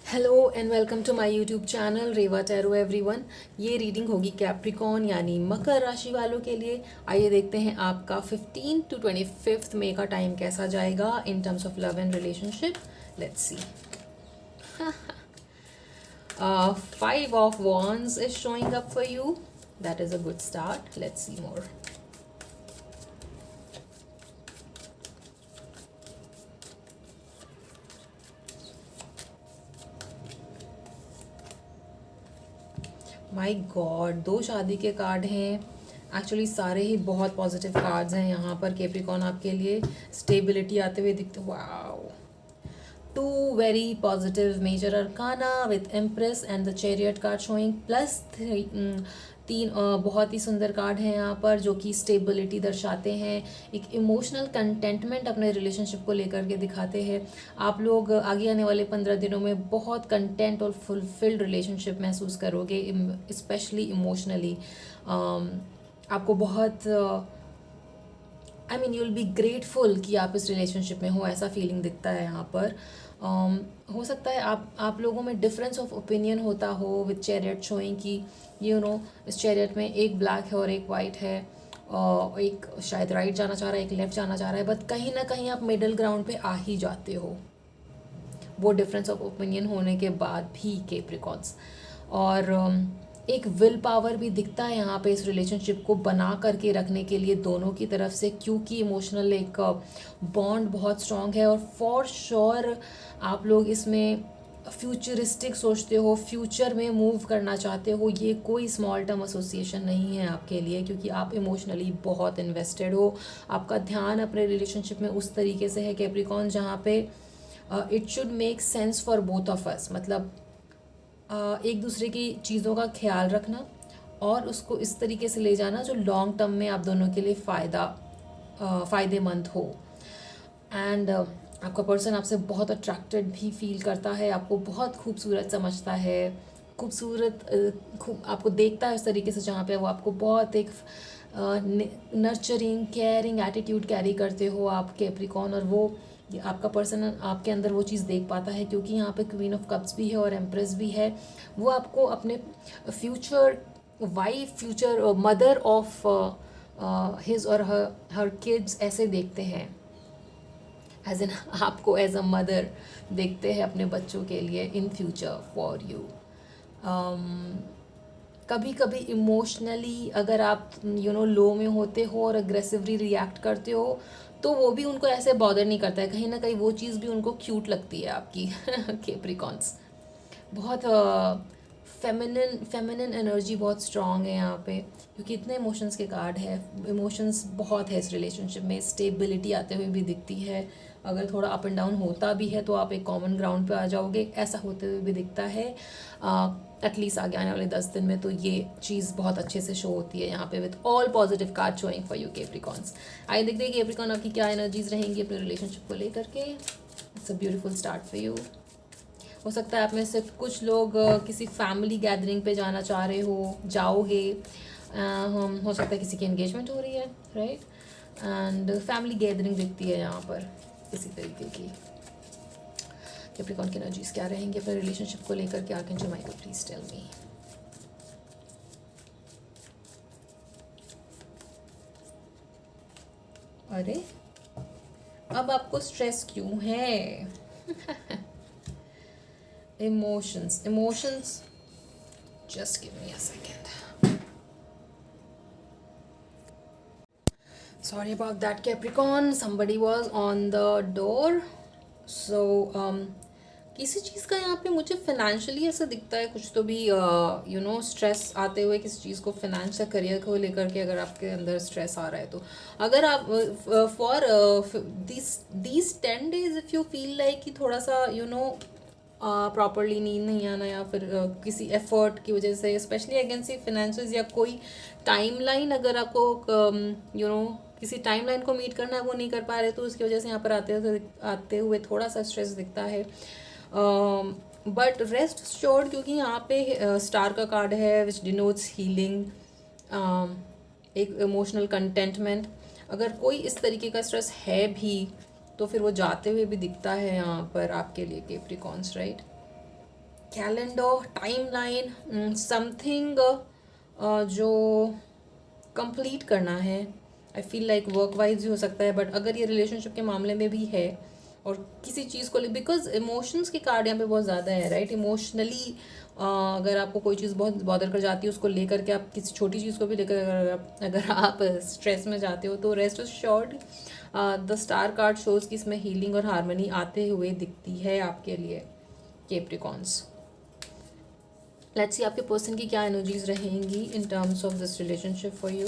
Hello and welcome to my YouTube channel Reva tarot everyone. ये reading होगी Capricorn यानी मकर राशि वालों के लिए। आइए देखते हैं आपका 15 टू 25 मई का टाइम कैसा जाएगा इन terms of love and relationship. Let's see. 5 of Wands is showing up for you. That is a good start. Let's see more. My God, 2 शादी के कार्ड हैं। एक्चुअली सारे ही बहुत पॉजिटिव कार्ड्स हैं यहाँ पर कैप्रिकॉन आपके लिए। स्टेबिलिटी आते हुए दिखते, wow. 2 very positive major arcana with Empress and the Chariot card showing +3। तीन बहुत ही सुंदर कार्ड हैं यहाँ पर जो कि स्टेबिलिटी दर्शाते हैं, एक इमोशनल कंटेंटमेंट अपने रिलेशनशिप को लेकर के दिखाते हैं। आप लोग आगे आने वाले 15 दिनों में बहुत कंटेंट और फुलफिल्ड रिलेशनशिप महसूस करोगे, स्पेशली इमोशनली। आपको बहुत I mean you will be grateful कि आप इस रिलेशनशिप में हो, ऐसा फीलिंग दिखता है यहाँ पर। हो सकता है आप लोगों में डिफरेंस ऑफ ओपिनियन होता हो विद चैरियट शोइंग कि इस चैरियट में एक ब्लैक है और एक वाइट है, और एक शायद राइट जाना चाह रहा है, एक लेफ्ट जाना चाह रहा है, बट कहीं ना कहीं आप मिडिल ग्राउंड पे आ ही जाते हो, वो डिफरेंस ऑफ ओपिनियन होने के बाद भी कैप्रिकॉन्स। और एक विल पावर भी दिखता है यहाँ पे इस रिलेशनशिप को बना करके रखने के लिए दोनों की तरफ से, क्योंकि इमोशनल एक बॉन्ड बहुत स्ट्रॉन्ग है। और फॉर श्योर आप लोग इसमें फ्यूचरिस्टिक सोचते हो, फ्यूचर में मूव करना चाहते हो। ये कोई स्मॉल टर्म एसोसिएशन नहीं है आपके लिए, क्योंकि आप इमोशनली बहुत इन्वेस्टेड हो। आपका ध्यान अपने रिलेशनशिप में उस तरीके से है कैप्रिकॉन जहाँ पे it should make sense for both of us, मतलब एक दूसरे की चीज़ों का ख्याल रखना और उसको इस तरीके से ले जाना जो लॉन्ग टर्म में आप दोनों के लिए फ़ायदेमंद हो। एंड आपका पर्सन आपसे बहुत अट्रैक्टेड भी फील करता है, आपको बहुत खूबसूरत समझता है, आपको देखता है उस तरीके से जहाँ पे वो आपको बहुत एक नर्चरिंग केयरिंग एटीट्यूड कैरी करते हो आप कैप्रिकॉन। और वो आपका पर्सन आपके अंदर वो चीज़ देख पाता है, क्योंकि यहाँ पे क्वीन ऑफ कप्स भी है और एम्प्रेस भी है। वो आपको अपने future wife, future mother of his और हर किड्स ऐसे देखते हैं, एज इन आपको एज अ मदर देखते हैं अपने बच्चों के लिए इन फ्यूचर फॉर यू। कभी कभी इमोशनली अगर आप लो में होते हो और अग्रेसिवली रिएक्ट करते हो, तो वो भी उनको ऐसे बॉदर नहीं करता है, कहीं ना कहीं वो चीज़ भी उनको क्यूट लगती है आपकी कैप्रिकॉन्स। बहुत फेमिनिन एनर्जी बहुत स्ट्रॉन्ग है यहाँ पे, क्योंकि इतने इमोशंस के कार्ड है। इमोशंस बहुत है इस रिलेशनशिप में, स्टेबिलिटी आते हुए भी दिखती है। अगर थोड़ा अप एंड डाउन होता भी है तो आप एक कॉमन ग्राउंड पे आ जाओगे, ऐसा होते हुए भी दिखता है। एटलीस्ट आगे आने वाले 10 दिन में तो ये चीज़ बहुत अच्छे से शो होती है यहाँ पे with all positive card showing for you Capricorns. आइए देखते हैं कैप्रिकॉन आपकी क्या एनर्जीज रहेंगी अपने रिलेशनशिप को लेकर के। It's a beautiful start for you. हो सकता है आप में से कुछ लोग किसी फैमिली गैदरिंग पे जाना चाह रहे हो, जाओगे। हो सकता है किसी की एंगेजमेंट हो रही है, राइट। एंड फैमिली गैदरिंग दिखती है यहाँ पर इसी तरीके की। कैप्रिकॉन की एनर्जीज क्या रहेंगे अपने रिलेशनशिप को लेकर के? Archangel Michael please tell me. अरे अब आपको स्ट्रेस क्यों है? Emotions just give me a second. Sorry about that Capricorn, somebody was on the door. So किसी चीज़ का यहाँ पे मुझे फाइनेंशियली ऐसा दिखता है कुछ तो भी स्ट्रेस आते हुए किसी चीज़ को, फाइनेंस या करियर को लेकर के अगर आपके अंदर स्ट्रेस आ रहा है तो अगर आप for these 10 days if you feel like कि थोड़ा सा प्रॉपरली नींद नहीं आना, या फिर किसी एफर्ट की वजह से, स्पेशली अगेंस्ट फाइनेंसेस या कोई टाइमलाइन, अगर आपको किसी टाइमलाइन को मीट करना है वो नहीं कर पा रहे, तो उसकी वजह से यहाँ पर आते हुए थोड़ा सा स्ट्रेस दिखता है। बट रेस्ट श्योर्ड, क्योंकि यहाँ पे स्टार का कार्ड है विच डिनोट्स हीलिंग, एक इमोशनल कंटेंटमेंट। अगर कोई इस तरीके का स्ट्रेस है भी तो फिर वो जाते हुए भी दिखता है यहाँ पर आपके लिए Capricorns, right. Calendar, timeline, something जो कंप्लीट करना है। I feel like work wise भी हो सकता है, बट अगर ये रिलेशनशिप के मामले में भी है और किसी चीज़ को, बिकॉज इमोशंस की कार्ड यहाँ पे बहुत ज़्यादा है, राइट। इमोशनली अगर आपको कोई चीज़ बहुत बॉदर कर जाती है, उसको लेकर के आप किसी छोटी चीज़ को भी लेकर अगर आप स्ट्रेस में जाते हो, तो rest assured the star card shows कि इसमें हीलिंग और हारमोनी आते हुए दिखती है आपके लिए कैप्रिकॉन्स। लेट्स सी आपके पर्सन की क्या एनर्जीज रहेंगी in terms of this relationship for you.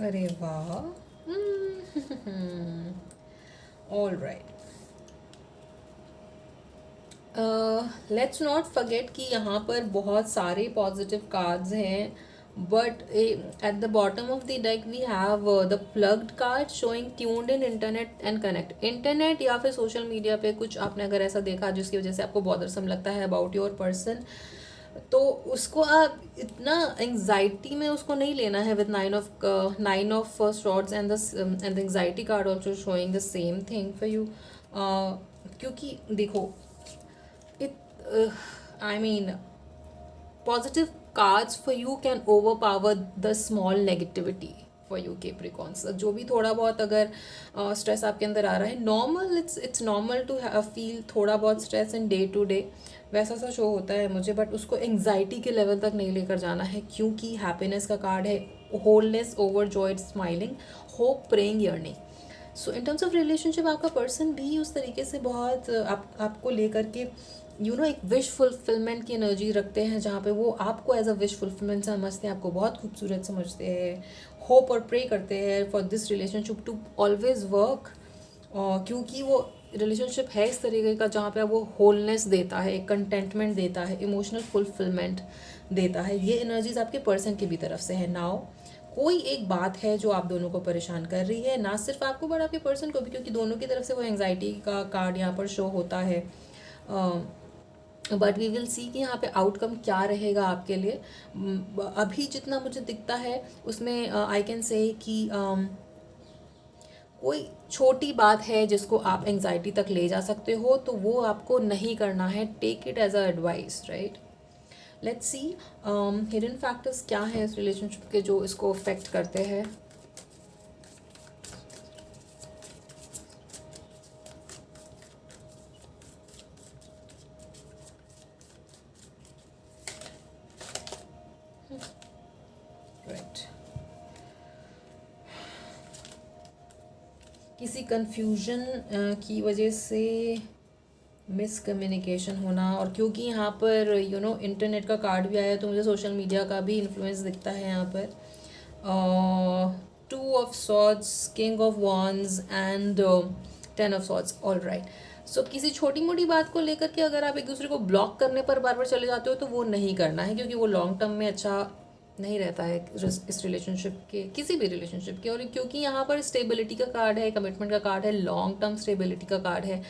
अरे वाह, all right. Let's not forget कि यहाँ पर बहुत सारे पॉजिटिव कार्ड्स हैं, but at the bottom of the deck we have the plugged card showing tuned in internet and connect. Internet या फिर सोशल मीडिया पे कुछ आपने अगर ऐसा देखा जिसकी वजह से आपको बॉदरसम लगता है अबाउट योर पर्सन, तो उसको आप इतना एंग्जाइटी में उसको नहीं लेना है with nine of swords and the anxiety card also showing the same thing for you. क्योंकि देखो, I mean, positive cards for you can overpower the small negativity for you Capricorns। जो भी थोड़ा बहुत अगर स्ट्रेस आपके अंदर आ रहा है, normal, it's normal to feel थोड़ा बहुत stress in day to day, वैसा सा शो होता है मुझे, बट उसको एंग्जाइटी के लेवल तक नहीं लेकर जाना है, क्योंकि हैप्पीनेस का कार्ड है, wholeness, overjoyed, smiling, hope, praying, yearning. So in terms of relationship आपका पर्सन भी उस तरीके से बहुत आपको लेकर के एक विश फुलफिलमेंट की एनर्जी रखते हैं, जहाँ पे वो आपको एज अ विश फुलफिलमेंट समझते हैं, आपको बहुत खूबसूरत समझते हैं, होप और प्रे करते हैं for this relationship to always work. क्योंकि वो रिलेशनशिप है इस तरीके का जहाँ पे वो होलनेस देता है, कंटेंटमेंट देता है, इमोशनल फुलफिलमेंट देता है। ये एनर्जीज आपके पर्सन की भी तरफ से है। नाउ कोई एक बात है जो आप दोनों को परेशान कर रही है, ना सिर्फ आपको बट आपके पर्सन को भी, क्योंकि दोनों की तरफ से वो एंग्जाइटी का कार्ड यहाँ पर शो होता है। बट वी विल सी कि यहाँ पे आउटकम क्या रहेगा आपके लिए। अभी जितना मुझे दिखता है उसमें आई कैन से कि कोई छोटी बात है जिसको आप एंग्जाइटी तक ले जा सकते हो, तो वो आपको नहीं करना है। Take it as a advice, right. Let's see hidden factors क्या है इस रिलेशनशिप के जो इसको अफेक्ट करते हैं। राइट, किसी कंफ्यूजन की वजह से मिसकम्युनिकेशन होना, और क्योंकि यहाँ पर इंटरनेट का कार्ड भी आया, तो मुझे सोशल मीडिया का भी इन्फ्लुएंस दिखता है यहाँ पर। 2 of swords, king of wands and 10 of swords. All right, so किसी छोटी मोटी बात को लेकर के अगर आप एक दूसरे को ब्लॉक करने पर बार बार चले जाते हो, तो वो नहीं करना है, क्योंकि वो लॉन्ग टर्म में अच्छा नहीं रहता है इस रिलेशनशिप के, किसी भी रिलेशनशिप के। और क्योंकि यहाँ पर स्टेबिलिटी का कार्ड है, कमिटमेंट का कार्ड है, लॉन्ग टर्म स्टेबिलिटी का कार्ड है,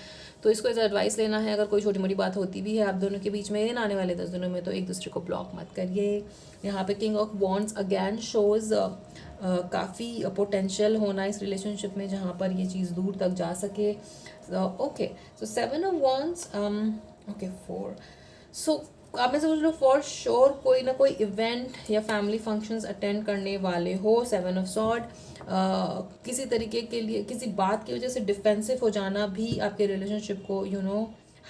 तो इसको एज एडवाइस लेना है। अगर कोई छोटी मोटी बात होती भी है आप दोनों के बीच में इन आने वाले 10 दिनों में, तो एक दूसरे को ब्लॉक मत करिए। यहाँ पे king of wands again shows काफ़ी पोटेंशियल होना इस रिलेशनशिप में, जहाँ पर ये चीज़ दूर तक जा सके। Okay, so 7 of wands, okay 4। सो आप में से कुछ लोग फॉर श्योर कोई ना कोई इवेंट या फैमिली फंक्शंस अटेंड करने वाले हो। 7 ऑफ सॉर्ड, किसी तरीके के लिए किसी बात की वजह से डिफेंसिव हो जाना भी आपके रिलेशनशिप को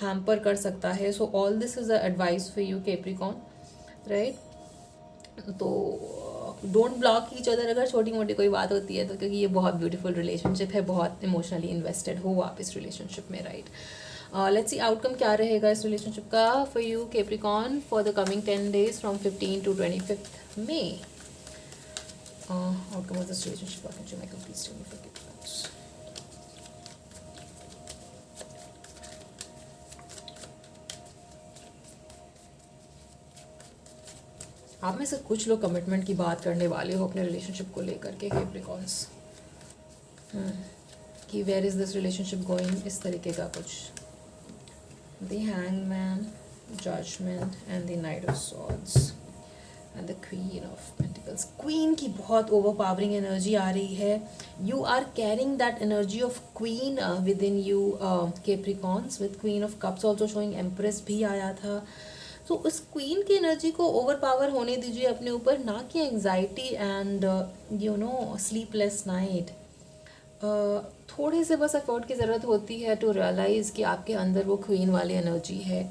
हैम्पर कर सकता है। So all this is a advice for you Capricorn, right. तो डोंट ब्लॉक ईच अदर अगर छोटी मोटी कोई बात होती है तो, क्योंकि ये बहुत ब्यूटीफुल रिलेशनशिप है, बहुत इमोशनली इन्वेस्टेड हो आप इस रिलेशनशिप में, राइट। लेट्स सी आउटकम क्या रहेगा इस रिलेशनशिप का for you Capricorn for the coming 10 days from 15 to 25 May। Outcome of this relationship, Michael, please tell me for Capricorns। आप में से कुछ लोग कमिटमेंट की बात करने वाले हो अपने रिलेशनशिप को लेकर के कैप्रिकॉर्न्स, कि where is this relationship going, इस तरीके का कुछ। the Hangman, Judgment and the Knight of Swords and the Queen of Pentacles. Queen की बहुत overpowering energy आ रही है. You are carrying that energy of Queen within you, Capricorns. With Queen of Cups also showing Empress भी आया था. तो उस queen की एनर्जी को ओवरपावर होने दीजिए अपने ऊपर, ना कि एंग्जाइटी एंड स्लीपलेस नाइट. थोड़े से बस एफर्ट की ज़रूरत होती है टू रियलाइज़ कि आपके अंदर वो क्वीन वाली एनर्जी है,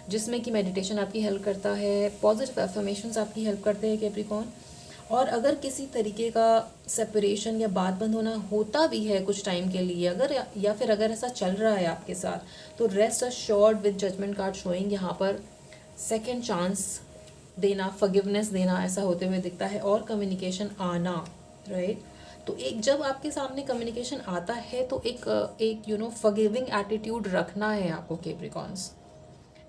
जिसमें कि मेडिटेशन आपकी हेल्प करता है, पॉजिटिव एफर्मेशंस आपकी हेल्प करते हैं कैप्रिकॉर्न. और अगर किसी तरीके का सेपरेशन या बात बंद होना होता भी है कुछ टाइम के लिए, अगर या फिर अगर ऐसा चल रहा है आपके साथ, तो rest assured with judgement card showing यहाँ पर सेकेंड चांस देना, फॉरगिवनेस देना ऐसा होते हुए दिखता है, और कम्युनिकेशन आना. राइट. तो एक जब आपके सामने कम्युनिकेशन आता है तो एक फॉरगिविंग एटीट्यूड रखना है आपको कैप्रिकॉर्न्स,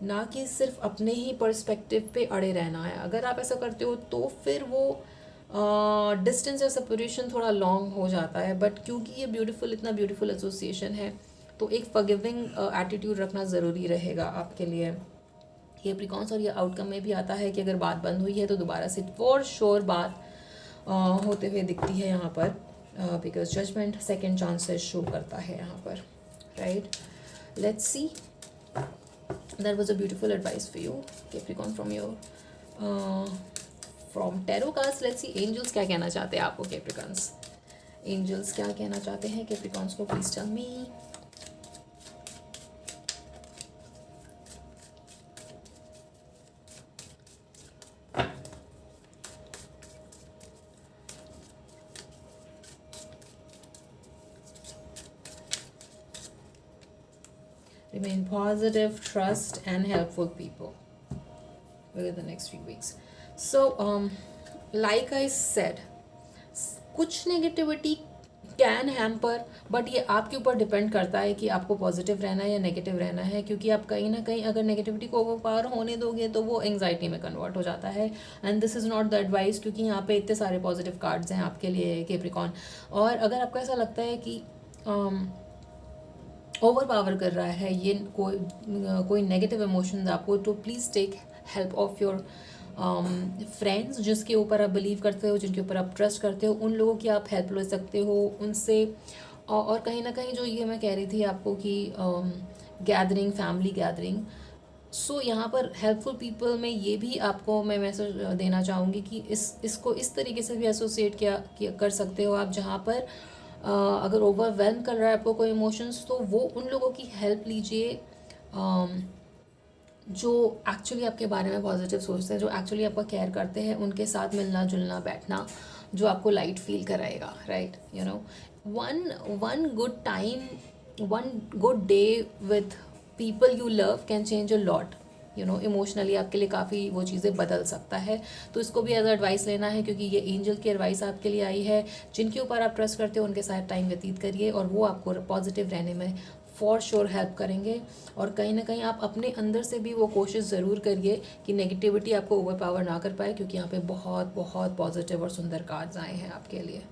ना कि सिर्फ अपने ही पर्सपेक्टिव पे अड़े रहना है. अगर आप ऐसा करते हो तो फिर वो डिस्टेंस या सेपरेशन थोड़ा लॉन्ग हो जाता है. बट क्योंकि ये ब्यूटीफुल, इतना ब्यूटीफुल एसोसिएशन है, तो एक फॉरगिविंग एटीट्यूड रखना ज़रूरी रहेगा आपके लिए कैप्रिकॉर्न्स. और ये आउटकम में भी आता है कि अगर बात बंद हुई है तो दोबारा से फॉर श्योर बात होते हुए दिखती है यहाँ पर, because judgement second chances show करता है यहाँ पर. Right. Let's see. That was a beautiful advice for you, Capricorn, from tarot cards. Let's see angels क्या कहना चाहते हैं आपको Capricorns. Angels क्या कहना चाहते हैं Capricorns को, please tell me. Remain positive, trust and helpful people within the next few weeks. So like I said, कुछ नेगेटिविटी कैन हैम्पर, बट ये आपके ऊपर डिपेंड करता है कि आपको पॉजिटिव रहना है या नेगेटिव रहना है. क्योंकि आप कहीं ना कहीं अगर नेगेटिविटी को ओवरपावर होने दोगे तो वो एंग्जाइटी में कन्वर्ट हो जाता है. And this is not the advice, क्योंकि यहाँ पे इतने सारे पॉजिटिव कार्ड्स हैं आपके लिए कैप्रिकॉर्न. और अगर आपको ऐसा लगता है कि ओवर पावर कर रहा है ये कोई नेगेटिव इमोशंस आपको, तो please take help of your friends, जिसके ऊपर आप बिलीव करते हो, जिनके ऊपर आप ट्रस्ट करते हो, उन लोगों की आप हेल्प ले सकते हो उनसे. और कहीं ना कहीं जो ये मैं कह रही थी आपको कि गैदरिंग, फैमिली गैदरिंग, सो यहाँ पर हेल्पफुल पीपल में ये भी आपको मैं मैसेज देना चाहूँगी कि इसको इस तरीके से भी एसोसिएट किया कर सकते हो आप, जहाँ पर अगर ओवरवेलम कर रहा है आपको कोई इमोशंस, तो वो उन लोगों की हेल्प लीजिए जो एक्चुअली आपके बारे में पॉजिटिव सोचते हैं, जो एक्चुअली आपका केयर करते हैं. उनके साथ मिलना जुलना बैठना जो आपको लाइट फील कराएगा. Right. One good time, one good day with people you love can change a lot. Emotionally आपके लिए काफ़ी वो चीज़ें बदल सकता है. तो इसको भी एज एडवाइस लेना है, क्योंकि ये एंजल की एडवाइस आपके लिए आई है. जिनके ऊपर आप ट्रस्ट करते हो उनके साथ टाइम व्यतीत करिए, और वो आपको पॉजिटिव रहने में फॉर श्योर हेल्प करेंगे. और कहीं ना कहीं आप अपने अंदर से भी वो कोशिश ज़रूर करिए कि नेगेटिविटी आपको ओवर पावर ना कर पाए, क्योंकि यहाँ पे बहुत बहुत पॉजिटिव और सुंदर कार्ड्स आए हैं आपके लिए.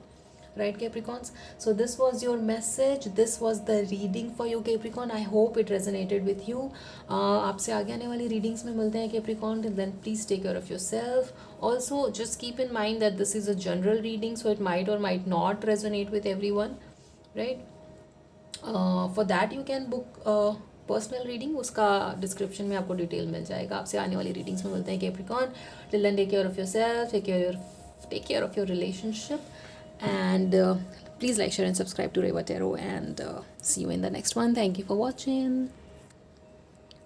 Right, Capricorns? So this was your message, this was the reading for you, Capricorn. I hope it resonated with you. आपसे आगे आने वाली रीडिंग्स में मिलते हैं Capricorn. Till then, please take care of yourself. Also, just keep in mind that this is a general reading, so it might or might not resonate with everyone. Right? For that you can book personal reading, उसका description में आपको detail मिल जाएगा. आपसे आने वाली readings में मिलते हैं Capricorn. Till then, take care of yourself, take care of your relationship. And please like, share and subscribe to Reva Tarot, and see you in the next one. Thank you for watching.